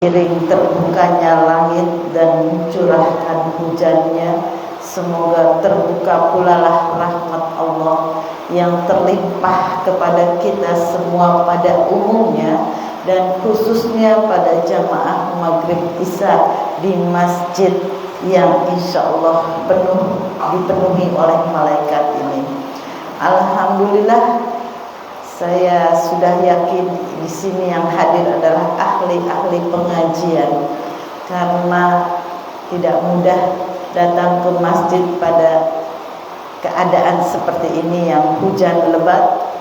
Seiring terbukanya langit dan mencurahkan hujannya, semoga terbuka pula lah rahmat Allah yang terlimpah kepada kita semua pada umumnya dan khususnya pada jamaah maghrib isya di masjid yang insya Allah dipenuhi oleh malaikat ini. Alhamdulillah, saya sudah yakin di sini yang hadir adalah ahli-ahli pengajian, karena tidak mudah datang ke masjid pada keadaan seperti ini yang hujan lebat,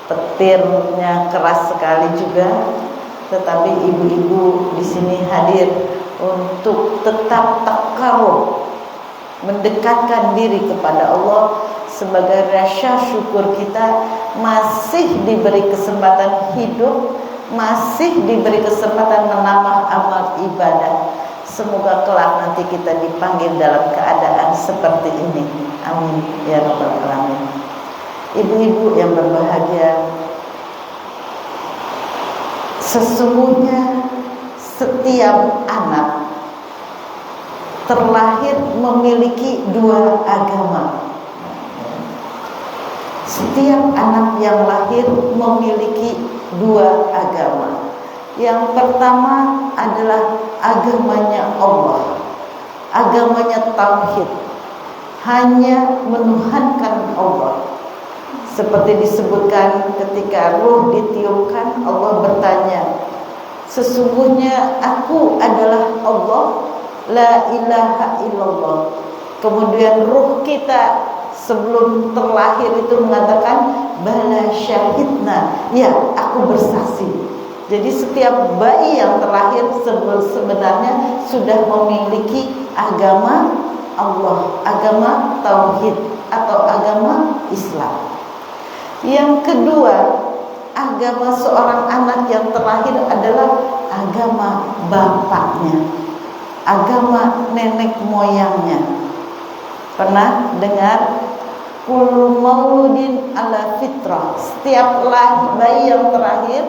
petirnya keras sekali juga. Tetapi ibu-ibu di sini hadir untuk tetap takarrub, mendekatkan diri kepada Allah sebagai rasa syukur kita masih diberi kesempatan hidup, masih diberi kesempatan menambah amal ibadah. Semoga kelak nanti kita dipanggil dalam keadaan seperti ini. Amin ya rabbal alamin. Ibu-ibu yang berbahagia, sesungguhnya setiap anak terlahir memiliki dua agama. Setiap anak yang lahir memiliki dua agama. Yang pertama adalah agamanya Allah, agamanya tauhid, hanya menuhankan Allah. Seperti disebutkan ketika ruh ditiupkan, Allah bertanya, sesungguhnya aku adalah Allah, la ilaha illallah. Kemudian ruh kita sebelum terlahir itu mengatakan bala syahidna, ya aku bersaksi. Jadi setiap bayi yang terlahir sebenarnya sudah memiliki agama Allah, agama tauhid atau agama Islam. Yang kedua, agama seorang anak yang terlahir adalah agama bapaknya, agama nenek moyangnya. Pernah dengar kullu mauludin ala fitrah, setiap bayi yang terlahir,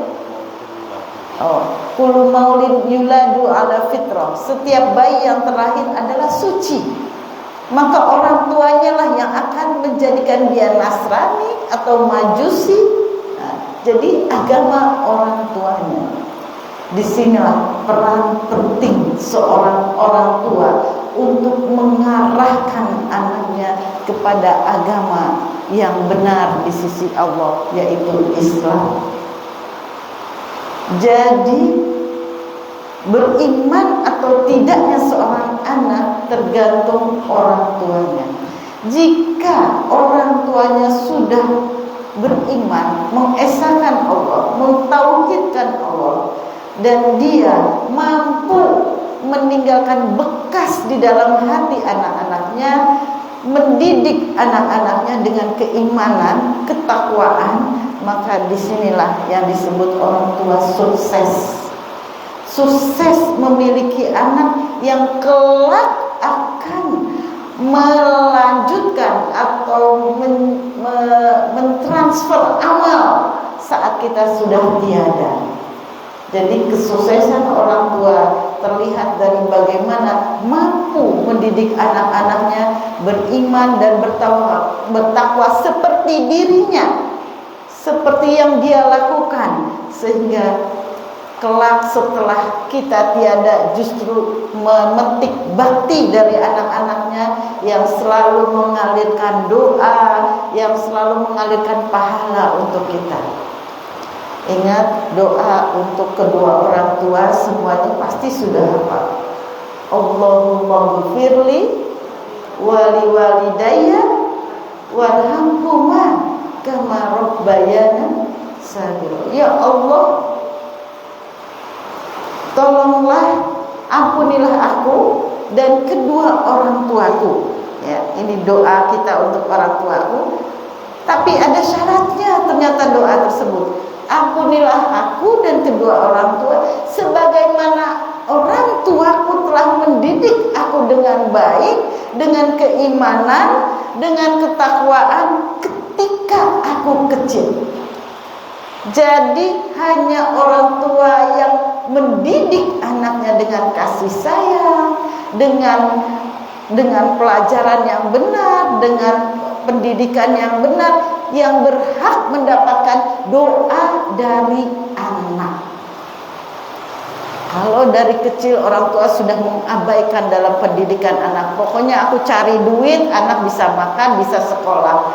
kullu maulid yuladu ala fitrah, setiap bayi yang terlahir adalah suci. Maka orang tuanya lah yang akan menjadikan dia Nasrani atau Majusi. Jadi agama orang tuanya. Disinilah peran penting seorang orang tua untuk mengarahkan anaknya kepada agama yang benar di sisi Allah, yaitu Islam. Jadi beriman atau tidaknya seorang anak tergantung orang tuanya. Jika orang tuanya sudah beriman, mengesahkan Allah, mentauhidkan Allah, dan dia mampu meninggalkan bekas di dalam hati anak-anaknya, mendidik anak-anaknya dengan keimanan, ketakwaan, maka disinilah yang disebut orang tua sukses. Sukses memiliki anak yang kelak akan melanjutkan atau mentransfer amal saat kita sudah tiada. Jadi kesuksesan orang tua terlihat dari bagaimana mampu mendidik anak-anaknya beriman dan bertakwa seperti dirinya, seperti yang dia lakukan, sehingga kelak setelah kita tiada justru memetik bakti dari anak-anaknya yang selalu mengalirkan doa, yang selalu mengalirkan pahala untuk kita. Ingat, doa untuk kedua orang tua semuanya pasti sudah hafal. Allahumma ghfirli wali walidayya warhamhuma kama rabbayana shaghira. Ya Allah, tolonglah, ampunilah aku dan kedua orang tuaku. Ya, ini doa kita untuk orang tuaku. Tapi ada syaratnya ternyata doa tersebut. Ampunilah aku dan kedua orang tua sebagaimana orang tuaku telah mendidik aku dengan baik, dengan keimanan, dengan ketakwaan ketika aku kecil. Jadi hanya orang tua yang mendidik anak anaknya dengan kasih sayang, dengan pelajaran yang benar, dengan pendidikan yang benar, yang berhak mendapatkan doa dari anak. Kalau dari kecil orang tua sudah mengabaikan dalam pendidikan anak, pokoknya aku cari duit, anak bisa makan, bisa sekolah,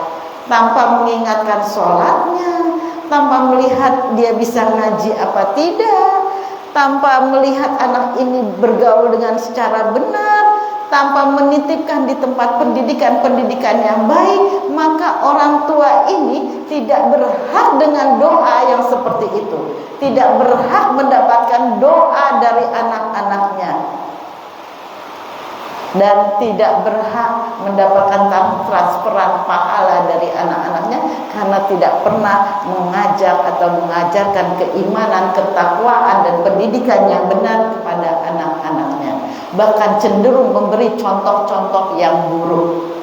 tanpa mengingatkan sholatnya, tanpa melihat dia bisa ngaji apa tidak, tanpa melihat anak ini bergaul dengan secara benar, tanpa menitipkan di tempat pendidikan yang baik, maka orang tua ini tidak berhak dengan doa yang seperti itu, tidak berhak mendapatkan doa dari anak-anaknya, dan tidak berhak mendapatkan transferan pahala dari anak-anaknya karena tidak pernah mengajak atau mengajarkan keimanan, ketakwaan, dan pendidikan yang benar kepada anak-anaknya, bahkan cenderung memberi contoh-contoh yang buruk.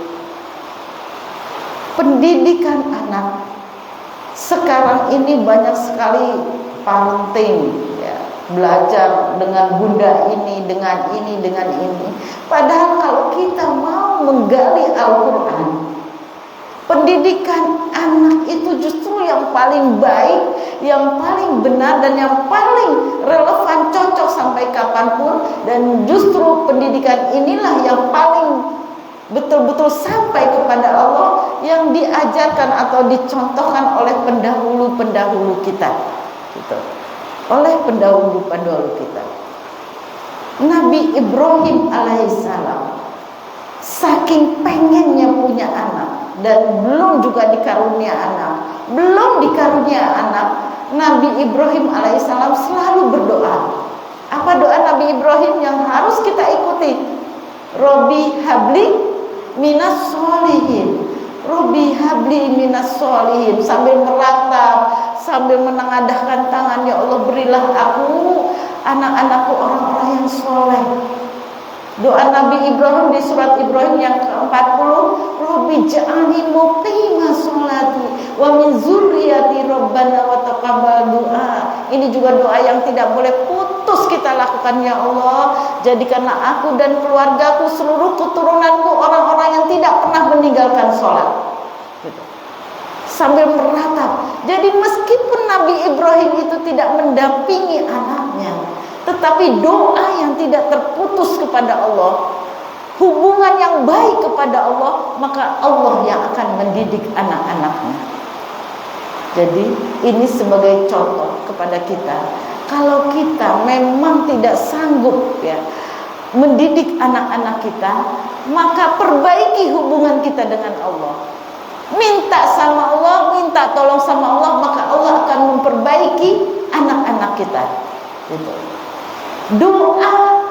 Pendidikan anak sekarang ini banyak sekali parenting, ya, belajar dengan bunda ini, dengan ini, dengan ini. Padahal kalau kita mau menggali Al-Quran, pendidikan anak itu justru yang paling baik, yang paling benar, dan yang paling relevan, cocok sampai kapanpun. Dan justru pendidikan inilah yang paling betul-betul sampai kepada Allah, yang diajarkan atau dicontohkan oleh pendahulu-pendahulu kita, gitu. Oleh pendahulu-pendahulu kita. Nabi Ibrahim alaihissalam saking pengennya punya anak dan belum juga dikarunia anak, Nabi Ibrahim alaihissalam selalu berdoa. Apa doa Nabi Ibrahim yang harus kita ikuti? Robbi habli minas sholihin, Robbi habli minas sholihin, sambil meratap, sambil menengadahkan tangan, ya Allah berilah aku anak-anakku orang-orang yang soleh. Doa Nabi Ibrahim di surat Ibrahim yang ke-40, Robbi ja'alni muqima sholati wa min zurriyati rabbana wa taqabbal du'a. Ini juga doa yang tidak boleh putus kita lakukan, ya Allah, jadikanlah aku dan keluargaku, seluruh keturunanku orang-orang yang tidak pernah meninggalkan sholat, gitu. Sambil meratap. Jadi meskipun Nabi Ibrahim itu tidak mendampingi anaknya, tetapi doa yang tidak terputus kepada Allah, hubungan yang baik kepada Allah, maka Allah yang akan mendidik anak-anaknya. Jadi ini sebagai contoh kepada kita, kalau kita memang tidak sanggup, ya, mendidik anak-anak kita, maka perbaiki hubungan kita dengan Allah. Minta sama Allah, minta tolong sama Allah, maka Allah akan memperbaiki anak-anak kita, gitu. Doa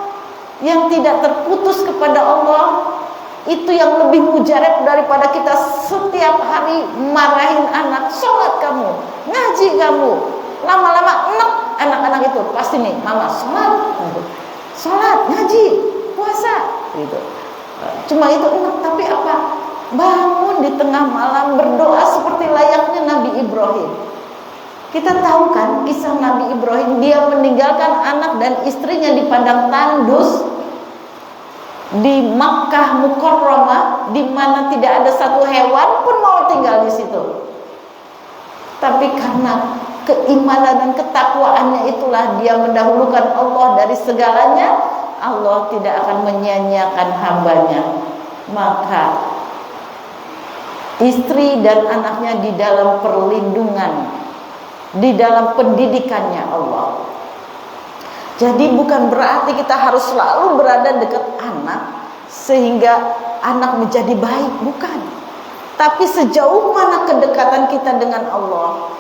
yang tidak terputus kepada Allah itu yang lebih mujarab daripada kita setiap hari marahin anak. Sholat kamu, ngaji kamu, lama-lama enak anak-anak itu pasti nih, mama sholat, ngaji, puasa, gitu. Cuma itu enak, tapi apa? Bangun di tengah malam berdoa seperti layaknya Nabi Ibrahim. Kita tahu kan kisah Nabi Ibrahim, dia meninggalkan anak dan istrinya di padang tandus di Makkah Mukarramah, di mana tidak ada satu hewan pun mau tinggal di situ. Tapi karena keimanan dan ketakwaannya itulah dia mendahulukan Allah dari segalanya. Allah tidak akan menyia-nyiakan hambanya. Maka istri dan anaknya di dalam perlindungan, di dalam pendidikannya Allah. Jadi bukan berarti kita harus selalu berada dekat anak sehingga anak menjadi baik, bukan. Tapi sejauh mana kedekatan kita dengan Allah,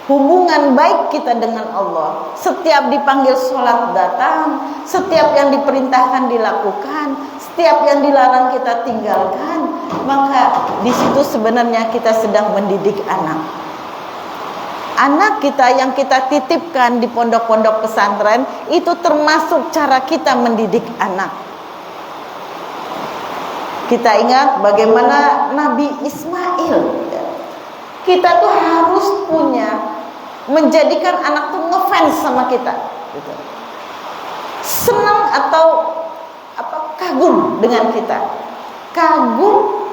hubungan baik kita dengan Allah, setiap dipanggil sholat datang, setiap yang diperintahkan dilakukan, setiap yang dilarang kita tinggalkan, maka di situ sebenarnya kita sedang mendidik anak. Anak kita yang kita titipkan di pondok-pondok pesantren itu termasuk cara kita mendidik anak. Kita ingat bagaimana Nabi Ismail. Kita tuh harus punya, menjadikan anak tuh ngefans sama kita, gitu. senang atau kagum dengan kita. Kagum,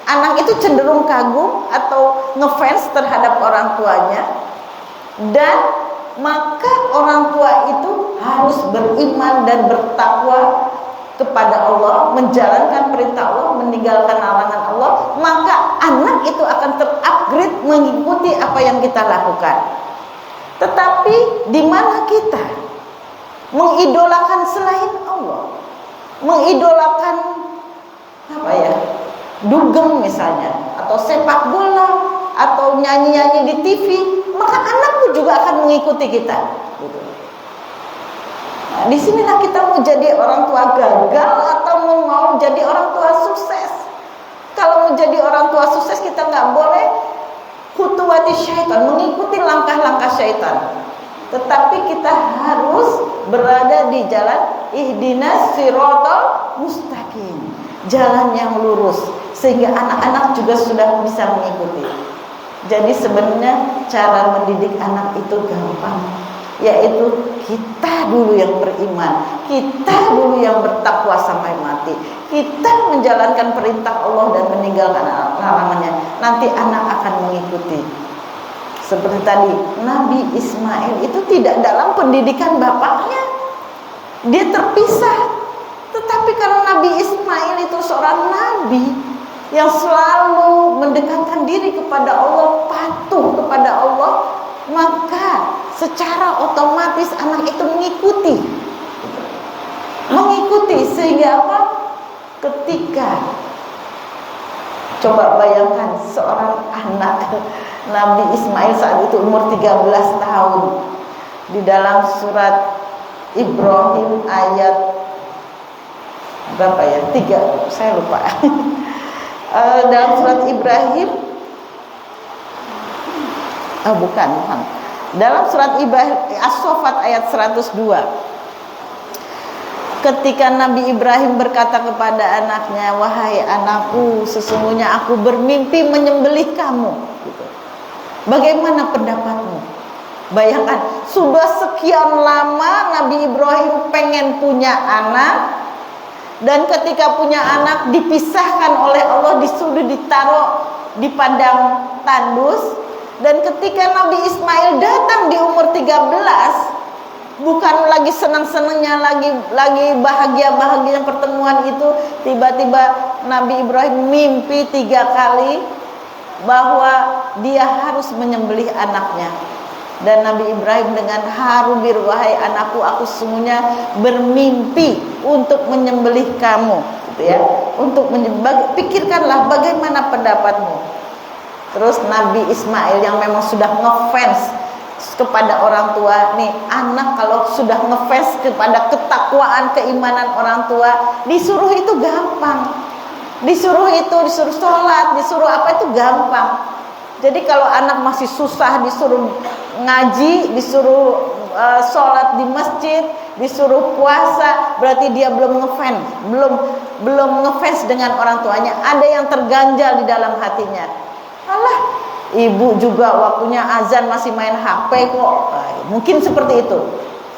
anak itu cenderung kagum atau ngefans terhadap orang tuanya, dan maka orang tua itu harus beriman dan bertakwa kepada Allah, menjalankan perintah Allah, meninggalkan larangan Allah, maka anak itu akan terupgrade mengikuti apa yang kita lakukan. Tetapi di mana kita mengidolakan selain Allah, mengidolakan dugem misalnya, atau sepak bola, atau nyanyi-nyanyi di TV, maka anakmu juga akan mengikuti kita. Gitu. Nah, disinilah kita mau jadi orang tua gagal atau mau jadi orang tua sukses. Kalau mau jadi orang tua sukses, kita nggak boleh khutuwati syaitan, mengikuti langkah-langkah syaitan. Tetapi kita harus berada di jalan ihdinas siratal mustaqim, jalan yang lurus, sehingga anak-anak juga sudah bisa mengikuti. Jadi sebenarnya cara mendidik anak itu gampang, yaitu kita dulu yang beriman, kita dulu yang bertakwa sampai mati, kita menjalankan perintah Allah dan meninggalkan larangannya, nanti anak akan mengikuti. Seperti tadi, Nabi Ismail itu tidak dalam pendidikan bapaknya, dia terpisah. Tetapi kalau Nabi Ismail itu seorang nabi yang selalu mendekatkan diri kepada Allah, patuh kepada Allah, maka secara otomatis anak itu mengikuti sehingga apa? Ketika coba bayangkan seorang anak Nabi Ismail saat itu umur 13 tahun, di dalam surat Ibrahim ayat berapa ya? 3, saya lupa. Dalam surat Ibrahim, bukan. Dalam surat Ibrahim As-Saffat ayat 102. Ketika Nabi Ibrahim berkata kepada anaknya, "Wahai anakku, sesungguhnya aku bermimpi menyembelih kamu." Gitu. Bagaimana pendapatmu? Bayangkan, sudah sekian lama Nabi Ibrahim pengen punya anak, dan ketika punya anak dipisahkan oleh Allah, disuruh ditaruh di padang tandus. Dan ketika Nabi Ismail datang di umur 13, bukan lagi senang-senangnya, lagi bahagia-bahagia pertemuan itu, tiba-tiba Nabi Ibrahim mimpi 3 kali bahwa dia harus menyembelih anaknya. Dan Nabi Ibrahim dengan haru biru, "Wahai anakku, aku sesungguhnya bermimpi untuk menyembelih kamu." Gitu ya. Pikirkanlah bagaimana pendapatmu. Terus Nabi Ismail yang memang sudah ngefans kepada orang tua, nih anak kalau sudah ngefans kepada ketakwaan, keimanan orang tua, disuruh itu gampang, disuruh sholat, disuruh apa itu gampang. Jadi kalau anak masih susah disuruh ngaji, disuruh sholat di masjid, disuruh puasa, berarti dia belum ngefans dengan orang tuanya. Ada yang terganjal di dalam hatinya. Alah, ibu juga waktunya azan masih main HP kok. Mungkin seperti itu.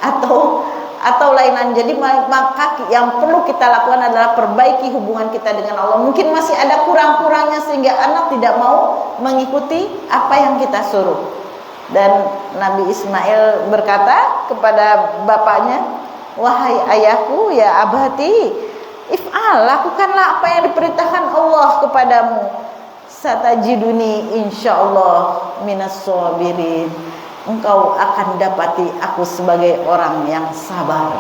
Atau lainan. Jadi maka yang perlu kita lakukan adalah perbaiki hubungan kita dengan Allah. Mungkin masih ada kurang-kurangnya sehingga anak tidak mau mengikuti apa yang kita suruh. Dan Nabi Ismail berkata kepada bapaknya, "Wahai ayahku, ya abati, if'al, lakukanlah apa yang diperintahkan Allah kepadamu. Satajiduni insyaallah minas sabirin." Engkau akan dapati aku sebagai orang yang sabar,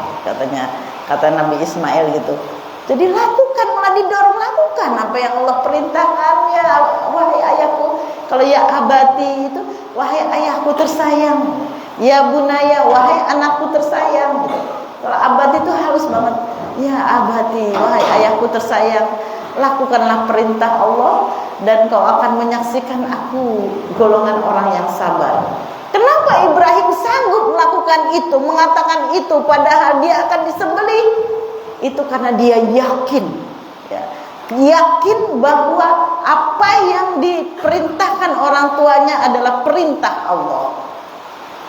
kata Nabi Ismail gitu. Jadi lakukan, malah didorong lakukan apa yang Allah perintahkan. Ya wahai ayahku, kalau ya abati itu wahai ayahku tersayang, ya bunaya wahai anakku tersayang gitu. Kalau abati itu halus banget. Ya abati wahai ayahku tersayang, lakukanlah perintah Allah dan kau akan menyaksikan aku golongan orang yang sabar. Kenapa Ibrahim sanggup melakukan itu, mengatakan itu padahal dia akan disembelih? Itu karena dia yakin, ya, yakin bahwa apa yang diperintahkan orang tuanya adalah perintah Allah,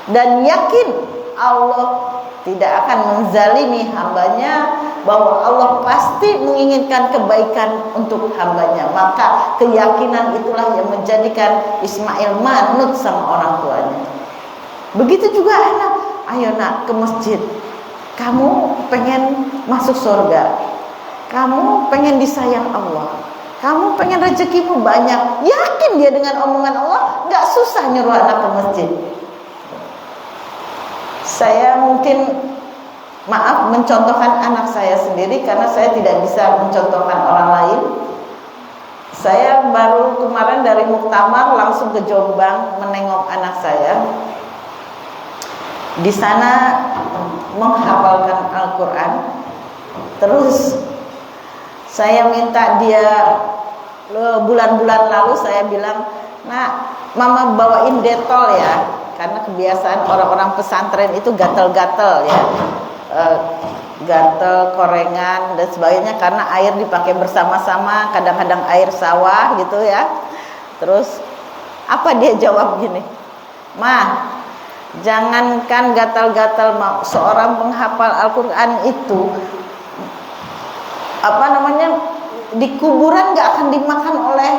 dan yakin Allah tidak akan menzalimi hambanya, bahwa Allah pasti menginginkan kebaikan untuk hambanya. Maka keyakinan itulah yang menjadikan Ismail manut sama orang tuanya. Begitu juga anak, ayo nak ke masjid, kamu pengen masuk surga, kamu pengen disayang Allah, kamu pengen rezekimu banyak. Yakin dia dengan omongan Allah, nggak susah nyuruh anak ke masjid. Saya mungkin mencontohkan anak saya sendiri karena saya tidak bisa mencontohkan orang lain. Saya baru kemarin dari muktamar langsung ke Jombang menengok anak saya. Di sana menghafalkan Al-Quran. Terus saya minta dia, bulan-bulan lalu saya bilang, nak, mama bawain detol ya, karena kebiasaan orang-orang pesantren itu gatel-gatel ya, gatel, korengan dan sebagainya, karena air dipakai bersama-sama, kadang-kadang air sawah gitu ya. Terus apa dia jawab gini, "Ma, jangankan gatal-gatal, seorang penghafal Al-Quran itu di kuburan nggak akan dimakan oleh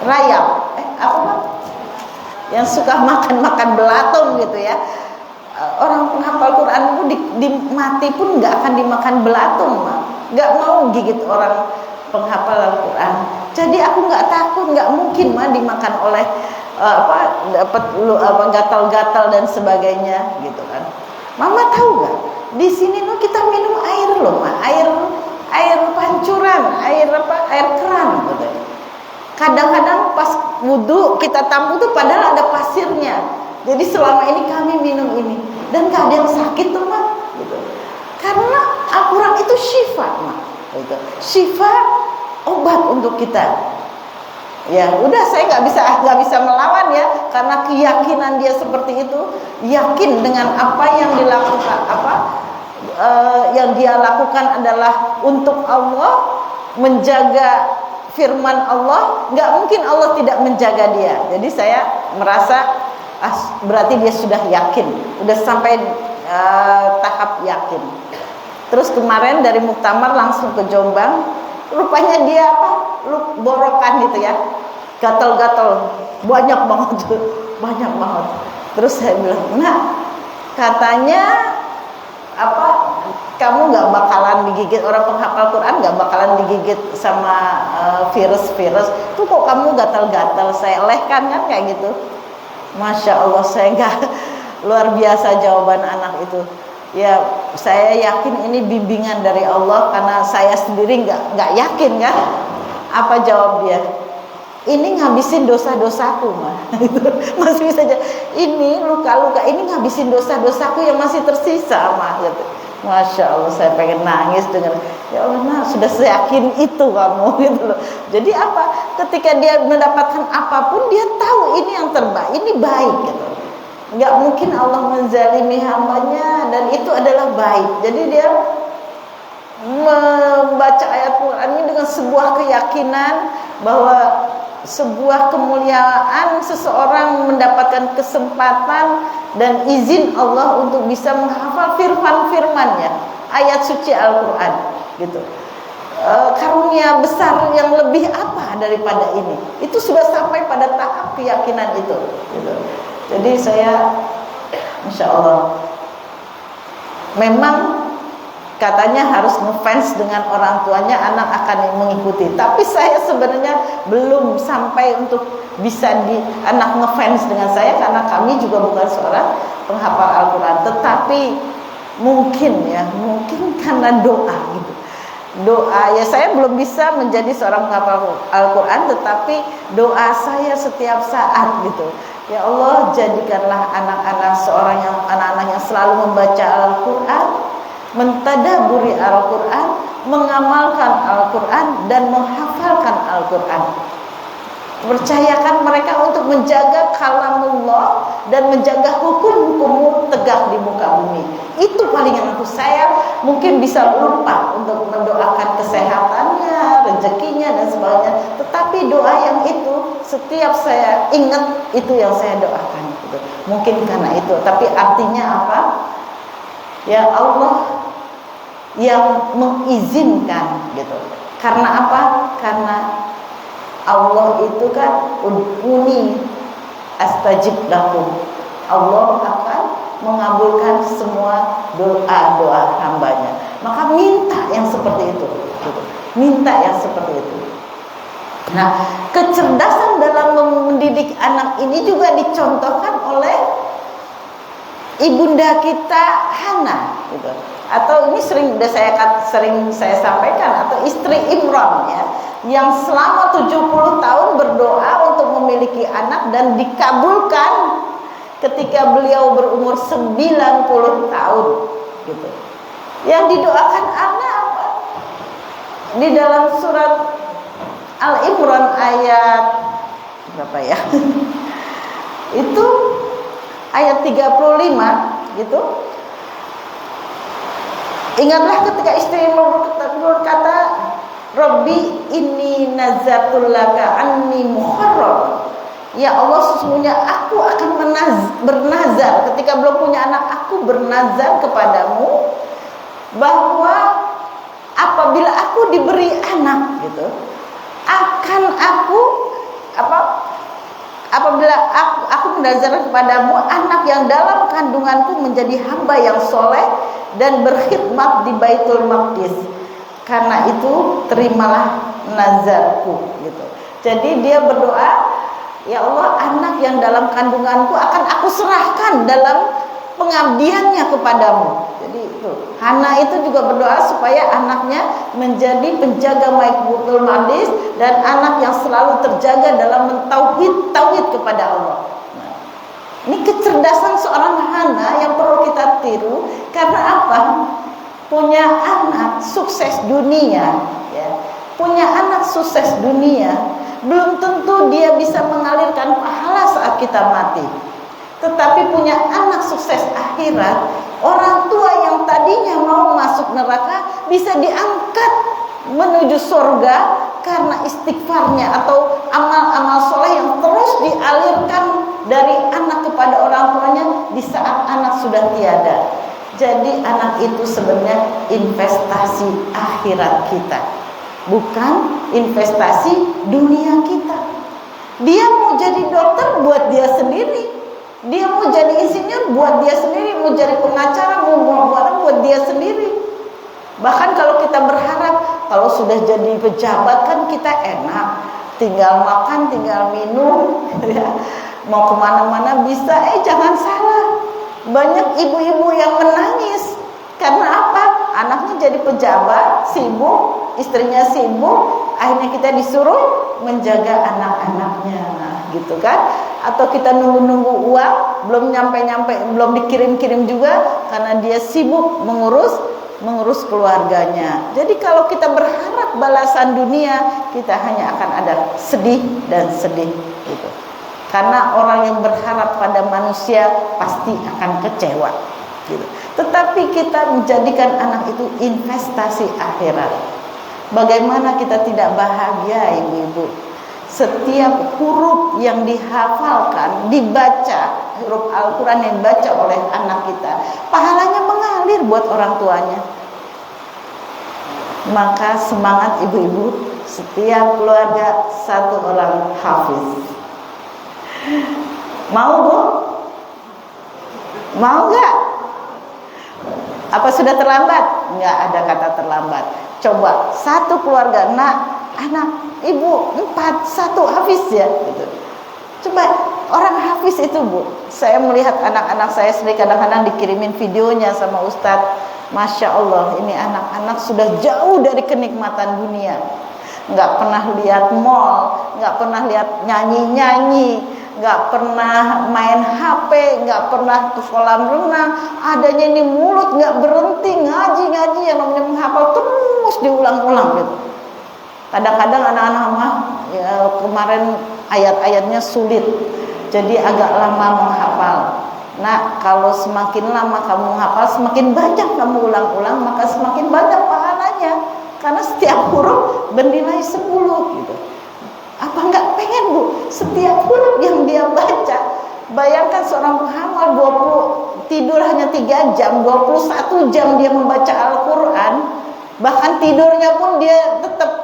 rayap, yang suka makan belatung gitu ya. Orang penghafal Quran itu di mati pun nggak akan dimakan belatung, nggak mau gigit orang penghafal Al-Quran. Jadi aku nggak takut, nggak mungkin dimakan oleh dapat gatal-gatal dan sebagainya gitu kan. Mama tahu nggak? Di sini kita minum air loh, air pancuran, air keran gitu. Kadang-kadang pas wudhu kita tampung tuh padahal ada pasirnya. Jadi selama ini kami minum ini dan gak ada yang sakit tuh gitu. Karena Al-Quran itu syifa gitu. Syifa, obat untuk kita. Ya udah, saya nggak bisa melawan ya, karena keyakinan dia seperti itu, yakin dengan apa yang dilakukan, yang dia lakukan adalah untuk Allah, menjaga firman Allah. Nggak mungkin Allah tidak menjaga dia. Jadi saya merasa berarti dia sudah yakin, udah sampai tahap yakin. Terus kemarin dari muktamar langsung ke Jombang, rupanya dia borokan gitu ya, gatal-gatal banyak banget. Terus saya bilang, nah katanya kamu nggak bakalan digigit, orang penghafal Quran nggak bakalan digigit sama virus-virus. Tuh kok kamu gatal-gatal? Saya lehkan kan kayak gitu. Masya Allah, saya nggak, luar biasa jawaban anak itu. Ya saya yakin ini bimbingan dari Allah, karena saya sendiri nggak yakin kan. Apa jawab dia? Ini ngabisin dosa-dosaku masih bisa aja. Ini luka-luka ini ngabisin dosa-dosaku yang masih tersisa gitu. Masya Allah, saya pengen nangis dengan, ya Allah, sudah seyakin itu kamu gitu loh. Jadi ketika dia mendapatkan apapun, dia tahu ini yang terbaik, ini baik gitu. Nggak mungkin Allah menzalimi hambanya, dan itu adalah baik. Jadi dia membaca ayat Quran ini dengan sebuah keyakinan bahwa sebuah kemuliaan seseorang mendapatkan kesempatan dan izin Allah untuk bisa menghafal firman-firmannya, ayat suci Al-Quran gitu. Karunia besar yang lebih apa daripada ini? Itu sudah sampai pada tahap keyakinan itu gitu. Jadi saya Insya Allah, memang katanya harus ngefans dengan orang tuanya, anak akan mengikuti. Tapi saya sebenarnya belum sampai untuk bisa anak ngefans dengan saya, karena kami juga bukan seorang penghafal Al-Quran. Tetapi mungkin karena doa gitu. Doa ya, saya belum bisa menjadi seorang penghafal Al-Quran, tetapi doa saya setiap saat gitu. Ya Allah, jadikanlah anak-anak yang selalu membaca Al-Quran, mentadaburi Al-Quran, mengamalkan Al-Quran, dan menghafalkan Al-Quran. Percayakan mereka untuk menjaga kalamullah dan menjaga hukum-hukum tegak di muka bumi. Itu paling yang saya mungkin bisa lupa untuk mendoakan kesehatannya, rezekinya dan sebagainya. Tetapi doa yang itu setiap saya ingat, itu yang saya doakan gitu. Mungkin karena itu, tapi artinya apa? Ya Allah yang mengizinkan gitu. Karena apa? Karena Allah itu kan ud'uni astajib lakum. Allah akan mengabulkan semua doa-doa hambanya. Maka minta yang seperti itu gitu. Minta yang seperti itu. Nah, kecerdasan dalam mendidik anak ini juga dicontohkan oleh ibunda kita Hana gitu. Atau ini sering saya sampaikan, atau istri Imran ya, yang selama 70 tahun berdoa untuk memiliki anak dan dikabulkan ketika beliau berumur 90 tahun gitu. Yang didoakan anak apa? Di dalam surat Al-Imran ayat berapa ya? Itu ayat 35 gitu. Ingatlah ketika istrimu berkata, Rabbi inni nazartul laka anni muharram. Ya Allah, sesungguhnya aku akan bernazar ketika belum punya anak, aku bernazar kepadamu bahwa apabila aku diberi anak gitu, akan aku apabila aku menazarkan kepadamu anak yang dalam kandunganku menjadi hamba yang soleh dan berkhidmat di Baitul Maqdis. Karena itu terimalah nazarku gitu. Jadi dia berdoa, ya Allah, anak yang dalam kandunganku akan aku serahkan dalam pengabdiannya kepadamu. Jadi itu Hana itu juga berdoa supaya anaknya menjadi penjaga Baitul Maqdis dan anak yang selalu terjaga dalam mentauhid kepada Allah. Nah, ini kecerdasan seorang Hana yang perlu kita tiru. Karena apa? Punya anak sukses dunia ya. Punya anak sukses dunia belum tentu dia bisa mengalirkan pahala saat kita mati. Tetapi punya anak sukses akhirat, orang tua yang tadinya mau masuk neraka bisa diangkat menuju surga karena istighfarnya atau amal-amal soleh yang terus dialirkan dari anak kepada orang tuanya di saat anak sudah tiada. Jadi anak itu sebenarnya investasi akhirat kita, bukan investasi dunia kita. Dia mau jadi dokter buat dia sendiri, dia mau jadi insinyur buat dia sendiri, mau jadi pengacara buat dia sendiri. Bahkan kalau kita berharap kalau sudah jadi pejabat kan kita enak, tinggal makan, tinggal minum, ya. Mau kemana-mana bisa. Jangan salah. Banyak ibu-ibu yang menangis karena apa? Anaknya jadi pejabat, sibuk, istrinya sibuk, akhirnya kita disuruh menjaga anak-anaknya, gitu kan? Atau kita nunggu-nunggu uang, belum nyampe-nyampe, belum dikirim-kirim juga karena dia sibuk mengurus keluarganya. Jadi kalau kita berharap balasan dunia, kita hanya akan ada sedih dan sedih gitu. Karena orang yang berharap pada manusia pasti akan kecewa gitu. Tetapi kita menjadikan anak itu investasi akhirat. Bagaimana kita tidak bahagia, ibu-ibu? Setiap huruf yang dihafalkan, dibaca, huruf Al-Quran yang dibaca oleh anak kita, pahalanya mengalir buat orang tuanya. Maka semangat ibu-ibu, setiap keluarga satu orang hafiz. Mau Bu? Mau gak? Apa sudah terlambat? Nggak ada kata terlambat. Coba satu keluarga, anak ibu 4, 1 hafiz ya gitu. Coba orang hafiz itu Bu. Saya melihat anak-anak saya sendiri kadang-kadang dikirimin videonya sama Ustadz. Masya Allah, ini anak-anak sudah jauh dari kenikmatan dunia. Nggak pernah lihat mall, nggak pernah lihat nyanyi-nyanyi, nggak pernah main HP, nggak pernah ke kolam renang. Adanya ini mulut nggak berhenti ngaji yang namanya menghafal terus diulang-ulang gitu. Kadang-kadang anak-anak ya, kemarin ayat-ayatnya sulit, jadi agak lama menghafal. Nah, kalau semakin lama kamu menghafal, semakin banyak kamu ulang-ulang, maka semakin banyak pahalanya. Karena setiap huruf bernilai 10 gitu. Apa enggak pengen Bu, setiap huruf yang dia baca Bayangkan seorang penghamal 20 tidur hanya 3 jam, 21 jam dia membaca Al-Quran, bahkan tidurnya pun dia tetap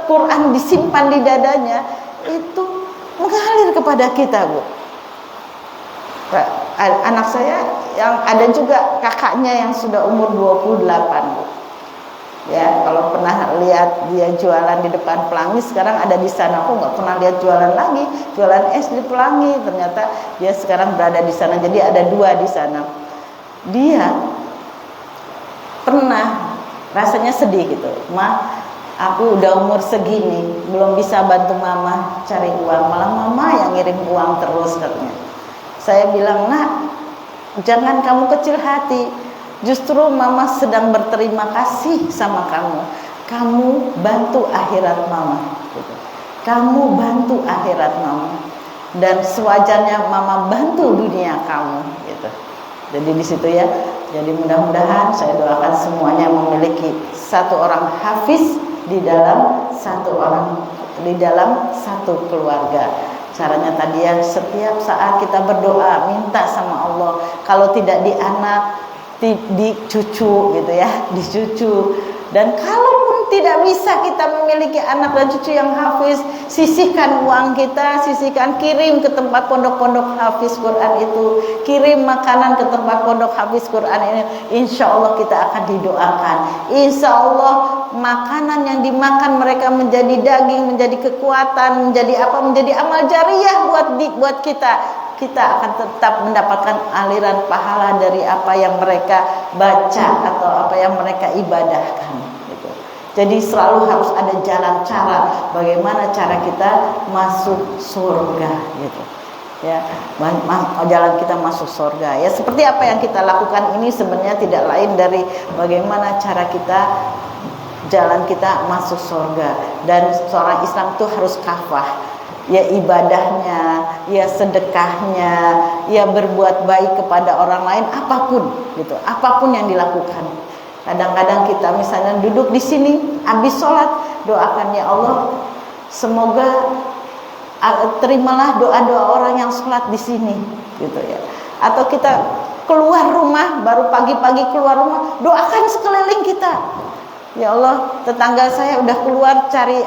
Quran disimpan di dadanya, itu mengalir kepada kita, Bu. Anak saya yang ada juga kakaknya yang sudah umur 28, Bu. Ya, kalau pernah lihat dia jualan di depan Pelangi, sekarang ada di sana. Aku nggak pernah lihat jualan lagi, jualan es di Pelangi. Ternyata dia sekarang berada di sana. Jadi ada 2 di sana. Dia pernah rasanya sedih gitu, Ma, aku udah umur segini belum bisa bantu mama cari uang, malah mama yang ngirim uang terus, katanya. Saya bilang, nak, jangan kamu kecil hati. Justru mama sedang berterima kasih sama kamu. Kamu bantu akhirat mama, gitu. Kamu bantu akhirat mama, dan sewajarnya mama bantu dunia kamu, gitu. Jadi di situ ya. Jadi mudah-mudahan saya doakan semuanya memiliki satu orang hafiz di dalam satu keluarga. Caranya tadi ya, setiap saat kita berdoa minta sama Allah. Kalau tidak di anak, di cucu, gitu ya, di cucu. Dan kalaupun tidak bisa kita memiliki anak dan cucu yang hafiz, sisihkan uang kita, sisihkan, kirim ke tempat pondok-pondok hafiz Quran itu, kirim makanan ke tempat pondok hafiz Quran ini. Insya Allah kita akan didoakan. Insya Allah makanan yang dimakan mereka menjadi daging, menjadi kekuatan, menjadi amal jariah buat kita. Kita akan tetap mendapatkan aliran pahala dari apa yang mereka baca atau apa yang mereka ibadahkan, gitu. Jadi selalu harus ada jalan cara bagaimana cara kita masuk surga, gitu. Ya, jalan kita masuk surga. Ya, seperti apa yang kita lakukan ini sebenarnya tidak lain dari bagaimana cara kita, jalan kita masuk surga. Dan seorang Islam itu harus kafah. Ya ibadahnya, ya sedekahnya, ya berbuat baik kepada orang lain, apapun gitu, apapun yang dilakukan. Kadang-kadang kita misalnya duduk di sini, habis sholat, doakan, ya Allah, semoga terimalah doa-doa orang yang sholat di sini, gitu ya. Atau kita keluar rumah, baru pagi-pagi keluar rumah, doakan sekeliling kita. Ya Allah, tetangga saya udah keluar cari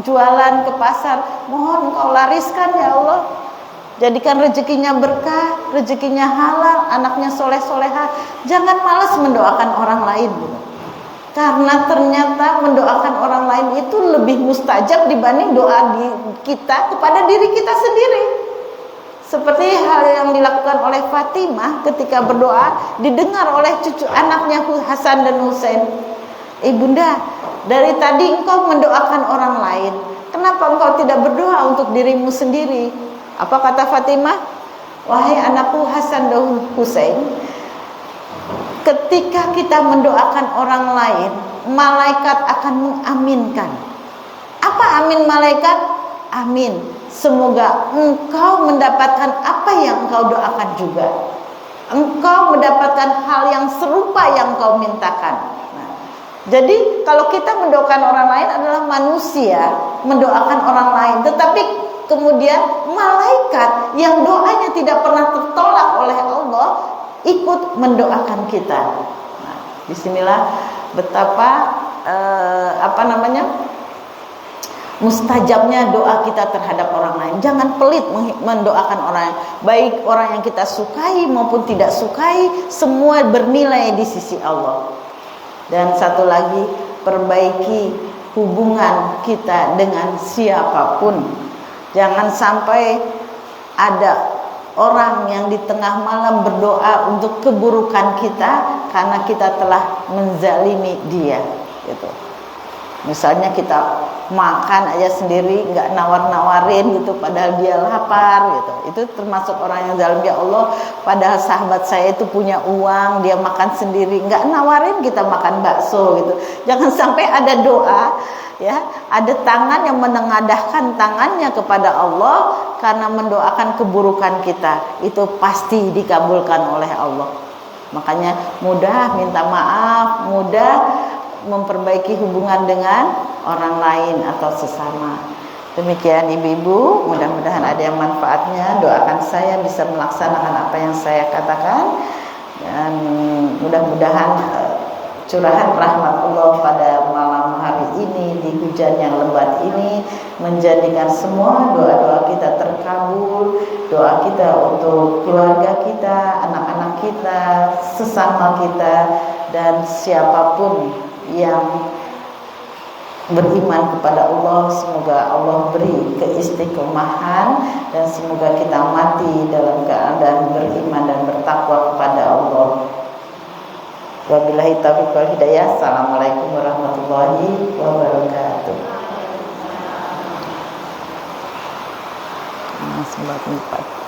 jualan ke pasar, mohon Engkau lariskan ya Allah, jadikan rezekinya berkah, rezekinya halal, anaknya soleh-solehah. Jangan malas mendoakan orang lain, karena ternyata mendoakan orang lain itu lebih mustajab dibanding doa kita kepada diri kita sendiri. Seperti hal yang dilakukan oleh Fatimah ketika berdoa, didengar oleh cucu anaknya Hasan dan Husain. Ibunda, dari tadi engkau mendoakan orang lain, kenapa engkau tidak berdoa untuk dirimu sendiri? Apa kata Fatimah? Wahai anakku Hasan dan Husain, ketika kita mendoakan orang lain, malaikat akan mengaminkan. Apa amin malaikat? Amin, semoga engkau mendapatkan apa yang engkau doakan juga. Engkau mendapatkan hal yang serupa yang engkau mintakan. Jadi kalau kita mendoakan orang lain adalah manusia mendoakan orang lain, tetapi kemudian malaikat yang doanya tidak pernah tertolak oleh Allah ikut mendoakan kita. Nah, disinilah betapa mustajabnya doa kita terhadap orang lain. Jangan pelit mendoakan orang lain, baik orang yang kita sukai maupun tidak sukai, semua bernilai di sisi Allah. Dan satu lagi, perbaiki hubungan kita dengan siapapun. Jangan sampai ada orang yang di tengah malam berdoa untuk keburukan kita karena kita telah menzalimi dia, gitu. Misalnya kita makan aja sendiri, nggak nawar-nawarin gitu, padahal dia lapar gitu. Itu termasuk orang yang zalim. Ya Allah, padahal sahabat saya itu punya uang, dia makan sendiri, nggak nawarin kita makan bakso gitu. Jangan sampai ada doa, ya, ada tangan yang menengadahkan tangannya kepada Allah karena mendoakan keburukan kita. Itu pasti dikabulkan oleh Allah. Makanya mudah minta maaf, mudah memperbaiki hubungan dengan orang lain atau sesama. Demikian ibu-ibu, mudah-mudahan ada yang manfaatnya. Doakan saya bisa melaksanakan apa yang saya katakan, dan mudah-mudahan curahan rahmat Allah pada malam hari ini di hujan yang lebat ini menjadikan semua doa-doa kita terkabul, doa kita untuk keluarga kita, anak-anak kita, sesama kita, dan siapapun yang beriman kepada Allah. Semoga Allah beri keistiqomahan dan semoga kita mati dalam keadaan beriman dan bertakwa kepada Allah. Wabillahi taufiq wal hidayah. Assalamualaikum warahmatullahi wabarakatuh. Mas